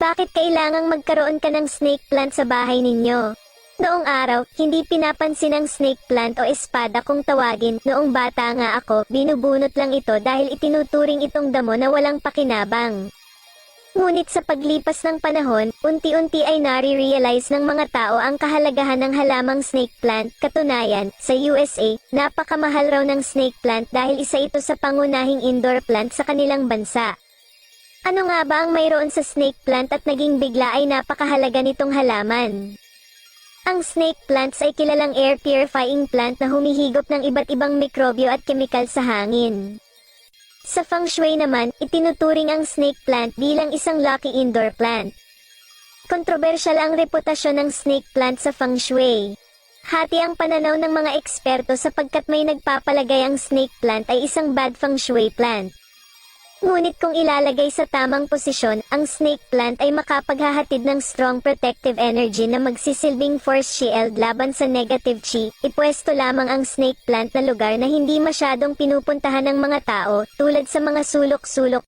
Bakit kailangang magkaroon ka ng snake plant sa bahay ninyo? Noong araw, hindi pinapansin ang snake plant o espada kung tawagin. Noong bata nga ako, binubunot lang ito dahil itinuturing itong damo na walang pakinabang. Ngunit sa paglipas ng panahon, unti-unti ay nare-realize ng mga tao ang kahalagahan ng halamang snake plant. Katunayan, sa USA, napakamahal raw ng snake plant dahil isa ito sa pangunahing indoor plant sa kanilang bansa. Ano nga ba ang mayroon sa snake plant at naging bigla ay napakahalaga nitong halaman? Ang snake plants ay kilalang air purifying plant na humihigop ng iba't ibang mikrobyo at kemikal sa hangin. Sa feng shui naman, itinuturing ang snake plant bilang isang lucky indoor plant. Kontrobersyal ang reputasyon ng snake plant sa feng shui. Hati ang pananaw ng mga eksperto sapagkat may nagpapalagay ang snake plant ay isang bad feng shui plant. Ngunit kung ilalagay sa tamang posisyon, ang snake plant ay makapaghahatid ng strong protective energy na magsisilbing force shield laban sa negative chi. Ipwesto lamang ang snake plant na lugar na hindi masyadong pinupuntahan ng mga tao, tulad sa mga sulok-sulok,